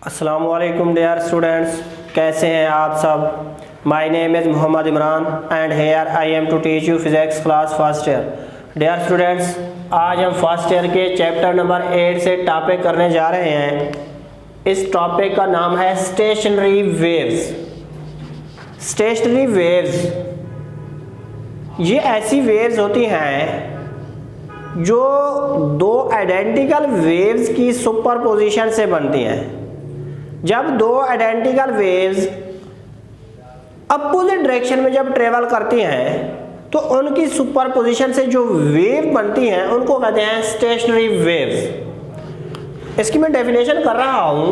अस्सलाम वालेकुम dear students, कैसे हैं आप सब। My name is Mohammad Imran and here I am to teach you physics class first year. Dear students, आज हम फर्स्ट ईयर के चैप्टर नंबर 8 से टॉपिक करने जा रहे हैं। इस टॉपिक का नाम है स्टेशनरी वेव्स। स्टेशनरी वेव्स ये ऐसी वेव्स होती हैं जो दो आइडेंटिकल वेव्स की सुपरपोजिशन से बनती हैं। जब दो आइडेंटिकल वेव्स अपोजिट डायरेक्शन में जब ट्रेवल करती हैं तो उनकी सुपरपोजिशन से जो वेव बनती हैं उनको कहते हैं स्टेशनरी वेव्स। इसकी मैं डेफिनेशन कर रहा हूं।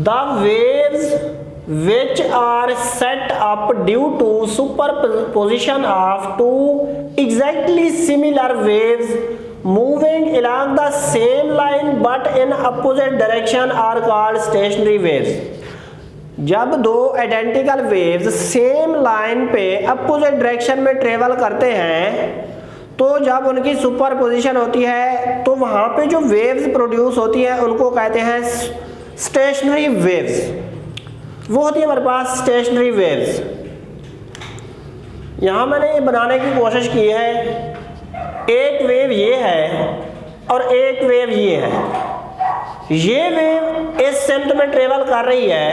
The waves which are set up due to superposition of two exactly similar waves moving along the same line but in opposite direction are called stationary waves। जब दो आइडेंटिकल वेव्स सेम लाइन पे opposite direction में travel करते हैं तो जब उनकी superposition होती है तो वहां पे जो वेव्स प्रोड्यूस होती है उनको कहते हैं स्टेशनरी वेव्स। वो होती है हमारे पास स्टेशनरी वेव्स। यहाँ मैंने ये बनाने की कोशिश की है। एक वेव ये है और एक वेव ये है। ये वेव इस सेंट में ट्रेवल कर रही है,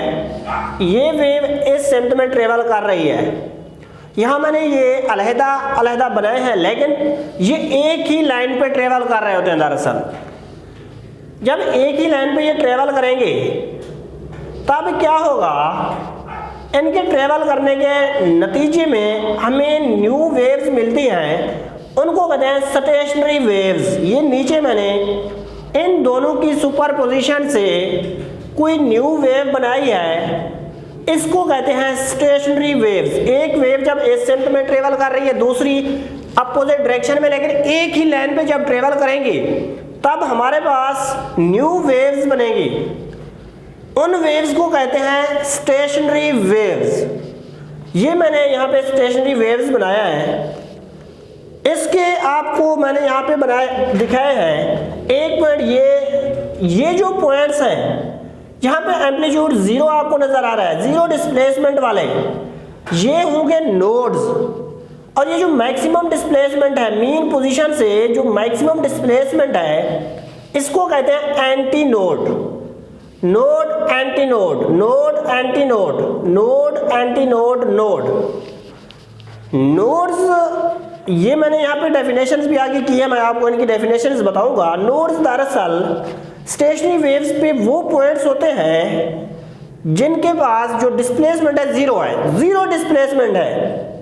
ये वेव इस सेंट में ट्रेवल कर रही है। यहाँ मैंने ये अलहदा अलहदा बनाए हैं लेकिन ये एक ही लाइन पे ट्रेवल कर रहे होते हैं। दरअसल जब एक ही लाइन पे ये ट्रेवल करेंगे तब क्या होगा, इनके ट्रेवल करने के नतीजे में हमें न्यू वेव्स मिलती हैं, उनको कहते हैं स्टेशनरी वेव्स। ये नीचे मैंने इन दोनों की सुपरपोजिशन से कोई न्यू वेव बनाई है, इसको कहते हैं स्टेशनरी वेव्स। एक वेव जब इस सेंट में ट्रेवल कर रही है, दूसरी अपोजिट डायरेक्शन में, लेकिन एक ही लाइन पे जब ट्रेवल करेंगी तब हमारे पास न्यू वेव्स बनेगी। उन वेव्स को कहते हैं स्टेशनरी वेव्स। ये मैंने यहाँ पे स्टेशनरी वेव्स बनाया है। इसके आपको मैंने यहाँ पे बनाए दिखाए हैं। एक पॉइंट ये जो पॉइंट्स हैं यहाँ पे एम्पलीट्यूड जीरो आपको नजर आ रहा है, जीरो डिस्प्लेसमेंट वाले, ये होंगे नोड्स। और ये जो मैक्सिमम डिस्प्लेसमेंट है मीन पोजीशन से, जो मैक्सिमम डिस्प्लेसमेंट है, इसको कहते हैं anti node. Node anti node, node anti node, node anti node, node. Nodes ये मैंने यहाँ पे डेफिनेशंस भी आगे की है, मैं आपको इनकी डेफिनेशंस बताऊंगा। नोड्स दरअसल स्टेशनरी वेव्स पे वो पॉइंट्स होते हैं जिनके पास जो डिस्प्लेसमेंट है जीरो है, जीरो डिस्प्लेसमेंट है।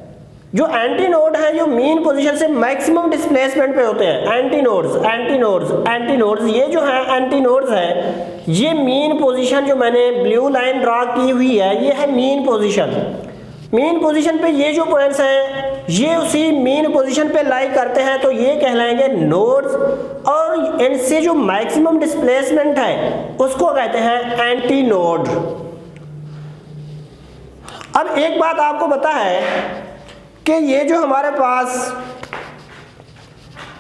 जो एंटी नोड है जो मीन पोजीशन से मैक्सिमम डिस्प्लेसमेंट पे होते हैं, anti nodes, anti nodes, anti nodes. ये जो है एंटी नोड्स है, ये मीन पोजीशन जो मैंने ब्लू लाइन ड्रा की हुई है, ये है मीन पोजीशन। मीन पोजीशन पे ये जो पॉइंट्स हैं ये उसी मीन पोजीशन पे लाई करते हैं, तो ये कहलाएंगे नोड्स। और इनसे जो मैक्सिमम डिस्प्लेसमेंट है उसको कहते हैं एंटी नोड। अब एक बात आपको पता है कि ये जो हमारे पास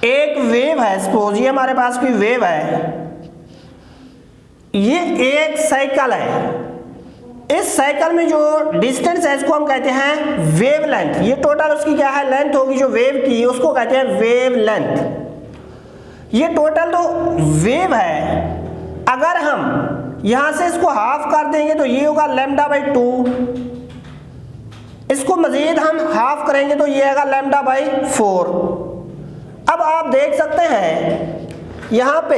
एक वेव है, सपोज ये हमारे पास कोई वेव है, ये एक साइकिल है। इस साइकिल में जो डिस्टेंस है इसको हम कहते हैं वेव लेंथ। ये टोटल उसकी क्या है, लेंथ होगी जो वेव की, उसको कहते हैं वेव लेंथ। ये टोटल तो वेव है। अगर हम यहां से इसको हाफ कर देंगे तो ये होगा λ/2। इसको मजीद हम हाफ करेंगे तो ये आएगा λ/4। अब आप देख सकते हैं यहां पे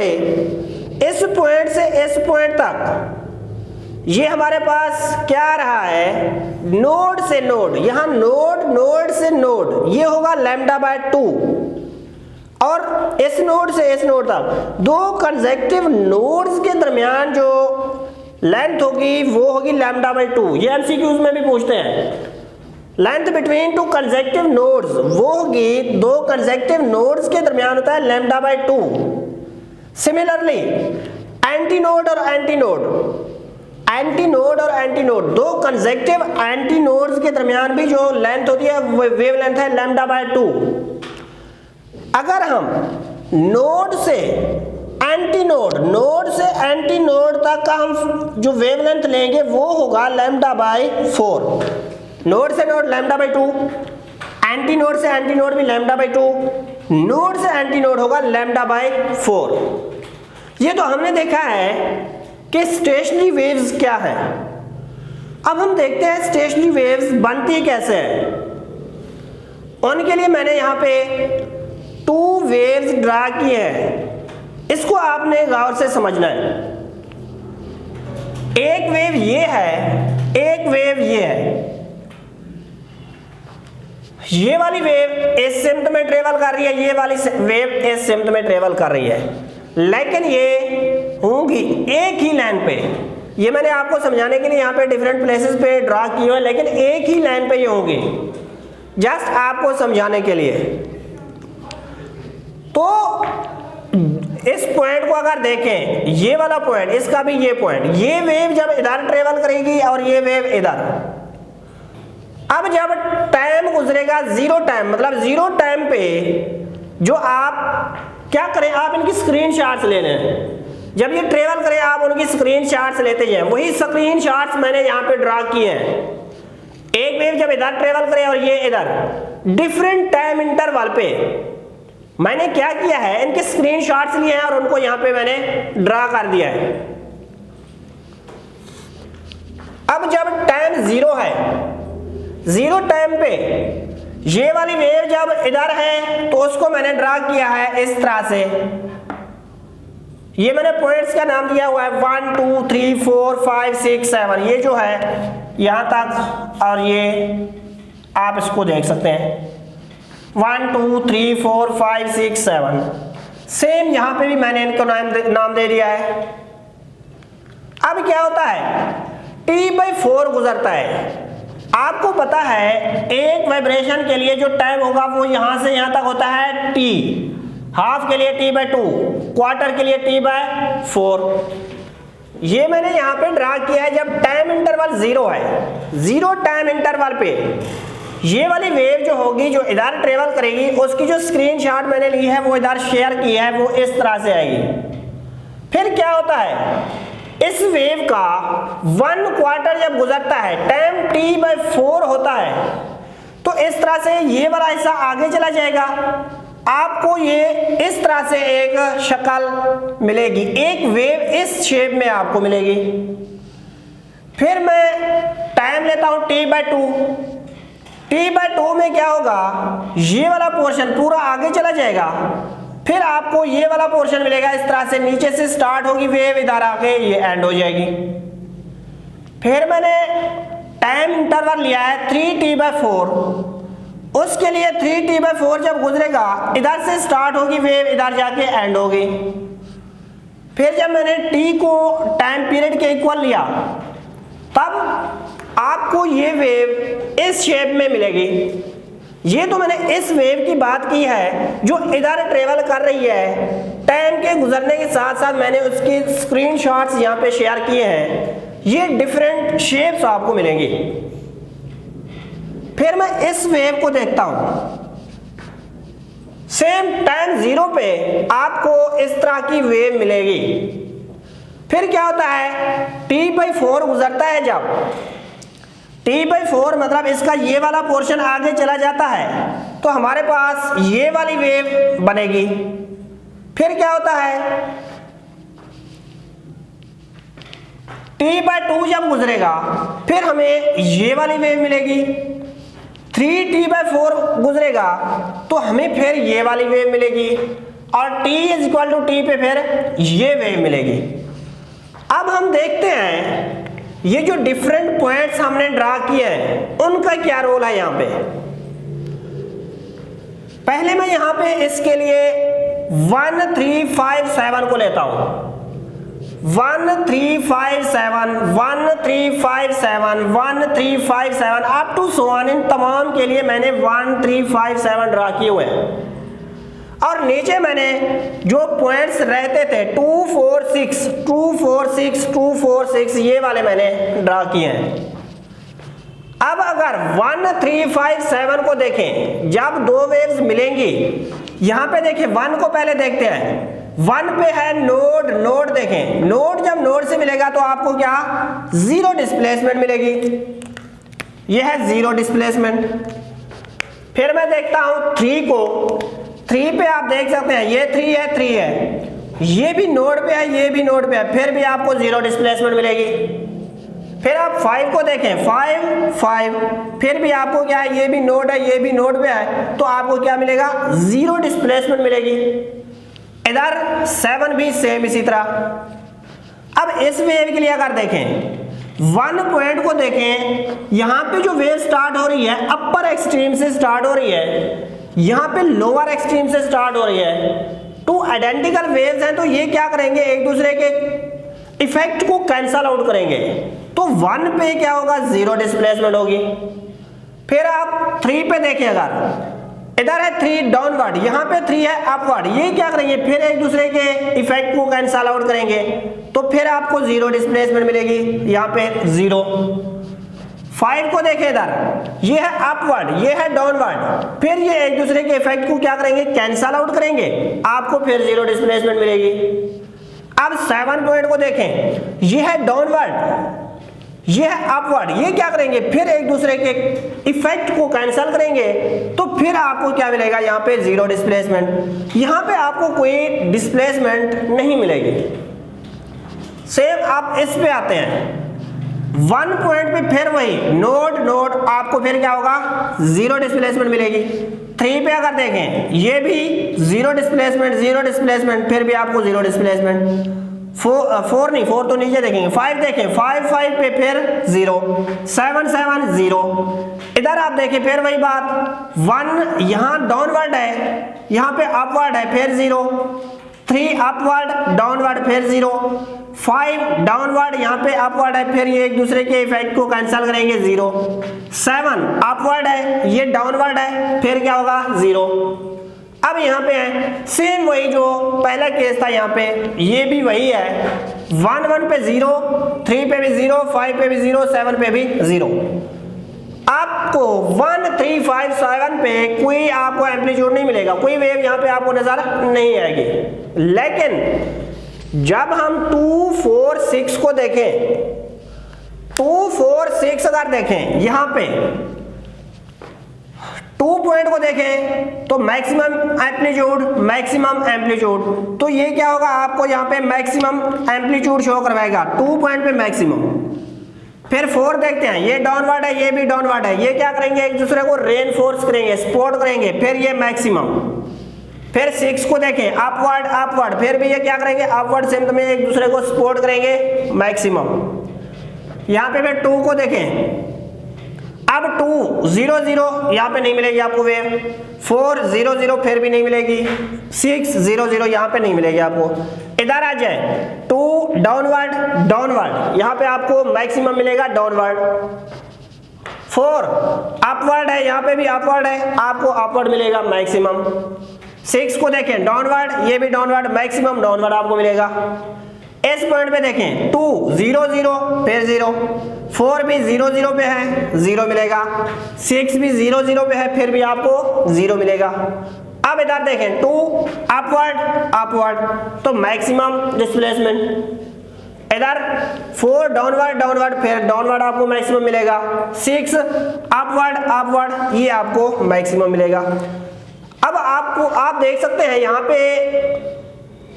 इस पॉइंट से इस पॉइंट तक ये हमारे पास क्या रहा है, नोड से नोड। यहां नोड, नोड से नोड, ये होगा λ/2। और इस नोड से इस नोड तक दो कंसेक्टिव नोड्स के दरमियान जो लेंथ होगी वो होगी λ/2। ये एमसीक्यूज में भी पूछते हैं। Length between two consecutive nodes वो होगी, दो कंसेक्टिव नोड्स के दरमियान होता है λ/2। सिमिलरली एंटी नोड और एंटी नोड, एंटी नोड और एंटी नोड, दो कंसेक्टिव एंटी नोड्स के दरमियान भी जो लेंथ होती है वेव लेंथ है λ/2। अगर हम नोड से एंटी नोड, नोड से एंटी नोड तक का हम जो वेवलेंथ लेंगे वो होगा लैम्डा बाई 4। नोड से node lambda by 2, anti node से एंटी नोड भी लैम्डा बाई 2, नोड से एंटी नोड होगा लैम्डा बाई 4। ये तो हमने देखा है कि स्टेशनरी वेव्स क्या है। अब हम देखते हैं स्टेशनरी वेव्स बनती कैसे है। उनके लिए मैंने यहाँ पे 2 वेव्स ड्रा किए हैं, इसको आपने गौर से समझना है। एक वेव ये है, एक वेव ये है। ये वाली वेव इस सिम्ट में ट्रेवल कर रही है, ये वाली वेव इस सिम्ट में ट्रेवल कर रही है, लेकिन ये होंगी एक ही लाइन पे। ये मैंने आपको समझाने के लिए यहाँ पे डिफरेंट प्लेसेस पे ड्रा किए हैं, लेकिन एक ही लाइन पे ये होंगी, जस्ट आपको समझाने के लिए। तो इस पॉइंट को अगर देखें, ये वाला पॉइंट, इसका भी ये पॉइंट, ये वेव जब इधर ट्रेवल करेगी और ये वेव इधर। अब जब टाइम गुजरेगा 0 टाइम, मतलब 0 टाइम पे जो आप क्या करें, आप इनकी स्क्रीनशॉट्स ले लें। जब ये ट्रेवल करें आप उनकी स्क्रीनशॉट्स लेते जाएं। वही स्क्रीनशॉट्स मैंने यहाँ पे ड्रा किए हैं। एक वेव जब इधर ट्रेवल करे और ये इधर, डिफरेंट टाइम इंटरवल पे मैंने क्या किया है, इनके स्क्रीनशॉट्स लिए हैं और उनको यहां पे मैंने ड्रा कर दिया है। अब जब टाइम 0 है, 0 टाइम पे ये वाली वेव जब इधर है तो उसको मैंने ड्रा किया है इस तरह से। ये मैंने पॉइंट्स का नाम दिया हुआ है 1 2 3 4 5 6 7, ये जो है यहां तक, और ये आप इसको देख सकते हैं 1 2 3 4 5 6 7। सेम यहां पे भी मैंने इनको नाम दे दिया है। अब क्या होता है, T/4 गुजरता है। आपको पता है एक वाइब्रेशन के लिए जो टाइम होगा वो यहां से यहां तक होता है T, हाफ के लिए T/2, क्वार्टर के लिए T/4। ये मैंने यहां पे ड्रा किया है जब टाइम इंटरवल 0 है। 0 टाइम इंटरवल पे ये वाली वेव जो होगी, जो इधर ट्रेवल करेगी, उसकी जो स्क्रीनशॉट मैंने ली है वो इधर शेयर की है, वो इस तरह से आएगी। फिर क्या होता है, इस वेव का 1 क्वार्टर जब गुजरता है, टाइम T/4 होता है, तो इस तरह से ये वाला हिस्सा आगे चला जाएगा। आपको ये इस तरह से एक शक्ल मिलेगी, एक वेव इस शेप में आपको मिलेगी। फिर मैं टाइम लेता हूं T/2। T/2 में क्या होगा, ये वाला पोर्शन पूरा आगे चला जाएगा, फिर आपको ये वाला पोर्शन मिलेगा इस तरह से, नीचे से स्टार्ट होगी वेव, इधर आके ये एंड हो जाएगी। फिर मैंने टाइम इंटरवल लिया है 3T/4, उसके लिए 3T/4 जब गुजरेगा, इधर से स्टार्ट होगी वेव, इधर जाके एंड होगी। फिर जब मैंने T को टाइम पीरियड के इक्वल लिया, तब आपको ये वेव इस शेप में मिलेगी। ये तो मैंने इस वेव की बात की है जो इधर ट्रेवल कर रही है। टाइम के गुजरने के साथ साथ मैंने उसकी स्क्रीनशॉट्स यहाँ पे शेयर किए हैं। ये डिफरेंट शेप्स आपको मिलेंगी। फिर मैं इस वेव को देखता हूं, सेम टाइम 0 पे आपको इस तरह की वेव मिलेगी। फिर क्या होता है, T/4 गुजरता है जब, T/4 मतलब इसका ये वाला पोर्शन आगे चला जाता है, तो हमारे पास ये वाली वेव बनेगी। फिर क्या होता है, T/2 जब गुजरेगा, फिर हमें ये वाली वेव मिलेगी। 3T/4 गुजरेगा तो हमें फिर ये वाली वेव मिलेगी, और T T पे फिर ये वेव मिलेगी। अब हम देखते हैं ये जो डिफरेंट पॉइंट्स हमने ड्रा किए हैं उनका क्या रोल है यहां पे। पहले मैं यहां पे इसके लिए 1 3 5 7 को लेता हूं। 1 3 5 7 1 3 5 7 1 3 5 7 अप टू सो ऑन, इन तमाम के लिए मैंने 1 3 5 7 ड्रा किए हुए हैं। और नीचे मैंने जो पॉइंट्स रहते थे 2 4 6 2 4 6 2 4 6 ये वाले मैंने ड्रा किए हैं। अब अगर 1 3 5 7 को देखें, जब दो वेव्स मिलेंगी, यहां पे देखें 1 को पहले देखते हैं। 1 पे है नोड, नोड देखें, नोड जब नोड से मिलेगा तो आपको क्या, जीरो डिस्प्लेसमेंट मिलेगी, यह है जीरो डिस्प्लेसमेंट। फिर मैं देखता हूं 3 को, 3 पे आप देख सकते हैं ये 3 है, 3 है, ये भी नोड पे है, ये भी नोड पे है, फिर भी आपको जीरो डिस्प्लेसमेंट मिलेगी। फिर आप 5 को देखें, 5, फिर भी आपको क्या है, ये भी नोड है, ये भी नोड पे है, तो आपको क्या मिलेगा, जीरो डिस्प्लेसमेंट मिलेगी। इधर 7 भी सेम इसी तरह। अब इस वेव के लिए अगर देखें 1 पॉइंट को देखें, यहां पे जो वेव स्टार्ट हो रही है अपर एक्सट्रीम से स्टार्ट हो रही है, यहां पे लोअर एक्सट्रीम से स्टार्ट हो रही है, टू आइडेंटिकल वेव्स हैं, तो ये क्या करेंगे, एक दूसरे के इफेक्ट को कैंसल आउट करेंगे, तो 1 पे क्या होगा, जीरो डिस्प्लेसमेंट होगी। फिर आप 3 पे देखें, अगर इधर है 3 डाउनवर्ड, यहां पे 3 है अपवर्ड, ये क्या करेंगे, फिर एक दूसरे के इफेक्ट को कैंसल आउट करेंगे, तो फिर आपको जीरो डिस्प्लेसमेंट मिलेगी, यहां पे जीरो। 5 को देखें, इधर ये है अपवर्ड, ये है डाउनवर्ड, फिर ये एक दूसरे के इफेक्ट को क्या करेंगे, कैंसल आउट करेंगे, आपको फिर जीरो डिस्प्लेसमेंट मिलेगी। अब 7 पॉइंट को देखें, ये है डाउनवर्ड, ये है अपवर्ड, ये क्या करेंगे, फिर एक दूसरे के इफेक्ट को कैंसल करेंगे, तो फिर आपको क्या मिलेगा, यहाँ पे जीरो डिस्प्लेसमेंट, यहाँ पे आपको कोई डिस्प्लेसमेंट नहीं मिलेगी। सेम आप इस पे आते हैं, 1 पॉइंट पे फिर वही नोड, नोड, आपको फिर क्या होगा, जीरो डिस्प्लेसमेंट मिलेगी। 3 पे अगर देखें, ये भी जीरो डिस्प्लेसमेंट, जीरो डिस्प्लेसमेंट, फिर भी आपको जीरो डिस्प्लेसमेंट। 4 नहीं, 4 तो नीचे देखेंगे। 5 देखें, 5 पे फिर जीरो, 7 जीरो। इधर आप देखें फिर वही बात, 1 यहाँ डाउनवर्ड है, यहाँ पे अपवर्ड है, फिर जीरो, 3 अपवर्ड डाउनवर्ड, फिर जीरो, 5 डाउनवर्ड, यहाँ पे अपवर्ड है, फिर ये एक दूसरे के इफेक्ट को कैंसिल करेंगे, जीरो। 7 अपवर्ड है, ये डाउनवर्ड है, फिर क्या होगा, जीरो। अब यहाँ पे है सेम वही जो पहला केस था, यहाँ पे ये भी वही है, 1 पे जीरो, 3 पे भी जीरो, 5 पे भी जीरो, 7 पे भी जीरो। आपको 1, 3, 5, 7 पे कोई आपको एम्पलीट्यूड नहीं मिलेगा, कोई वेव यहाँ पे आपको नजर नहीं आएगी। लेकिन जब हम 2, 4, 6 को देखें, 2, 4, 6 अगर देखें, यहाँ पे 2 पॉइंट को देखें तो मैक्सिमम एम्पलीट्यूड, तो ये क्या होगा, आपको यहाँ पे मैक्सिमम एम्पलीट्यूड शो करवाएगा, 2 पॉइंट पे मैक्सिमम। फिर 4 देखते हैं, ये डाउनवर्ड है, ये भी डाउनवर्ड है, ये क्या करेंगे, एक दूसरे को रेनफोर्स करेंगे, सपोर्ट करेंगे, फिर ये मैक्सिमम। फिर 6 को देखें, अपवर्ड, फिर भी ये क्या करेंगे, अपवर्ड सिम्त में एक दूसरे को सपोर्ट करेंगे, मैक्सिमम। यहाँ पे फिर 2 को देखें, अब 2, 0, 0, यहाँ पे नहीं मिलेगी आपको वेव, 4, 0, 0, फिर भी नहीं मिलेगी, 6, 0, 0, यहाँ पे नहीं मिलेगी आपको। इधर आ जाए, 2 डाउनवर्ड, यहाँ पे आपको मैक्सिमम मिलेगा डाउनवर्ड। 4 अपवर्ड है, यहाँ पे भी अपवर्ड है, आपको अपवर्ड मिलेगा मैक्सिमम। 6 को देखें, डाउनवर्ड, ये भी डाउनवर्ड, मैक्सिमम डाउनवर्ड आपको मिलेगा। इस पॉइंट पे देखें, 2, 0, 0, फिर 0, 4 भी 0, 0 पे है, 0 मिलेगा, 6 भी 0, 0 पे है, फिर भी आपको 0 मिलेगा। अब इधर देखें, 2 अपवर्ड, तो मैक्सिमम डिस्प्लेसमेंट। इधर 4 डाउनवर्ड, फिर डाउनवर्ड आपको मैक्सिमम मिलेगा, 6 अपवर्ड, ये आपको मैक्सिमम मिलेगा। अब आप देख सकते हैं यहाँ पे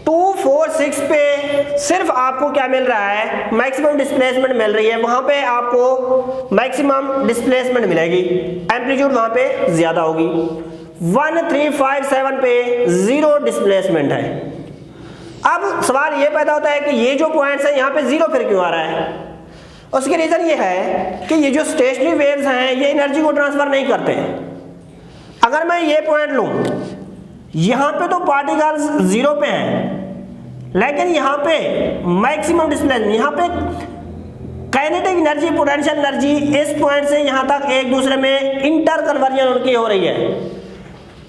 2, 4, 6 पे सिर्फ आपको क्या मिल रहा है, मैक्सिमम डिस्प्लेसमेंट मिल रही है, वहां पे आपको मैक्सिमम डिस्प्लेसमेंट मिलेगी, एम्पलीट्यूड वहां पे ज्यादा होगी। 1, 3, 5, 7 पे जीरो डिस्प्लेसमेंट है। अब सवाल ये पैदा होता है कि ये जो पॉइंट्स हैं यहाँ पे जीरो फिर क्यों आ रहा है। उसकी रीजन ये है कि ये जो स्टेशनरी वेव्स हैं ये एनर्जी को ट्रांसफर नहीं करते। अगर मैं ये पॉइंट लूं, यहां पे तो पार्टिकल्स जीरो पे हैं, लेकिन यहां पे मैक्सिमम डिस्प्लेसमेंट, यहां पे काइनेटिक एनर्जी, पोटेंशियल एनर्जी इस पॉइंट से यहां तक एक दूसरे में इंटर कन्वर्जन उनकी हो रही है।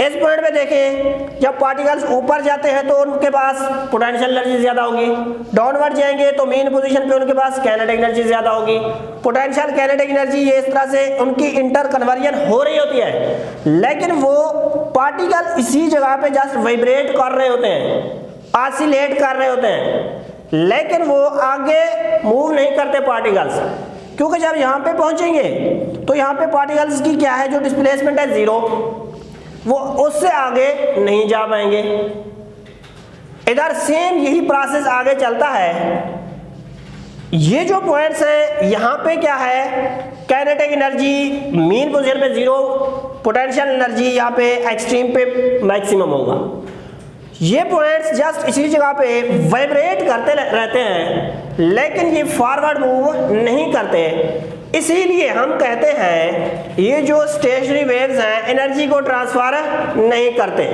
इस पॉइंट पे देखें, जब पार्टिकल्स ऊपर जाते हैं तो उनके पास पोटेंशियल एनर्जी ज्यादा होगी, डाउनवर्ड जाएंगे तो मेन पोजीशन पे उनके पास काइनेटिक एनर्जी ज्यादा होगी। पोटेंशियल काइनेटिक एनर्जी ये इस तरह से उनकी इंटर कन्वर्जन हो रही होती है, लेकिन वो पार्टिकल इसी जगह पे जस्ट वाइब्रेट कर रहे होते हैं ऑसिलेट कर रहे होते हैं, लेकिन वो आगे मूव नहीं करते पार्टिकल्स, क्योंकि जब यहाँ पे पहुंचेंगे तो यहाँ पे पार्टिकल्स की क्या है, जो डिस्प्लेसमेंट है जीरो, वो उससे आगे नहीं जा पाएंगे। इधर सेम यही प्रोसेस आगे चलता है। ये जो पॉइंट्स है यहाँ पे क्या है, काइनेटिक एनर्जी मीन पोजीशन पे जीरो, पोटेंशियल एनर्जी यहाँ पे एक्सट्रीम पे मैक्सिमम होगा। ये पॉइंट्स जस्ट इसी जगह पे वाइब्रेट करते रहते हैं, लेकिन ये फॉरवर्ड मूव नहीं करते। इसीलिए हम कहते हैं ये जो स्टेशनरी वेव्स हैं एनर्जी को ट्रांसफर नहीं करते।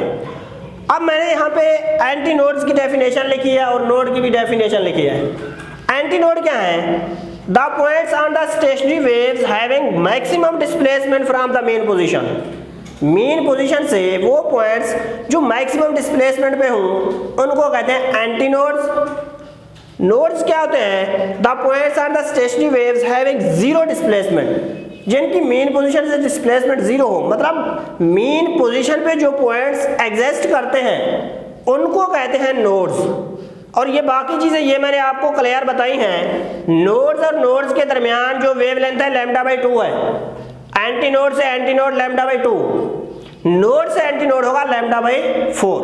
अब मैंने यहाँ पे एंटी नोड्स की डेफिनेशन लिखी है और नोड की भी डेफिनेशन लिखी है। एंटी नोड क्या है? The points on the stationery waves having maximum displacement from the main position. Main position से वो पॉइंट्स जो मैक्सिमम डिस्प्लेसमेंट पे हों उनको कहते हैं एंटी नोड्स। नोड्स क्या होते हैं? The points on the stationery waves having zero displacement, जिनकी मेन पोजीशन से डिस्प्लेसमेंट जीरो हो, मतलब मेन पोजीशन पे जो पॉइंट्स एग्जिस्ट करते हैं उनको कहते हैं नोड्स। और ये बाकी चीजें ये मैंने आपको क्लियर बताई हैं। नोड्स और नोड्स के दरमियान जो वेवलेंथ है λ/2 है। एंटी नोड से एंटी नोड λ/2, नोड से एंटी नोड होगा λ/4।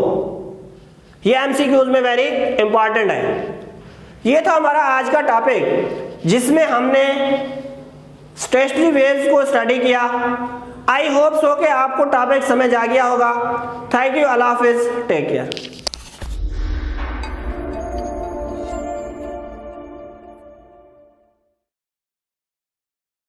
ये एमसीक्यूज में वेरी इंपॉर्टेंट है। ये था हमारा आज का टॉपिक, जिसमें हमने स्टेशनरी वेव्स को स्टडी किया। आई होप सो कि आपको टॉपिक समझ आ गया होगा। थैंक यू, अल्लाह हाफिज, टेक केयर।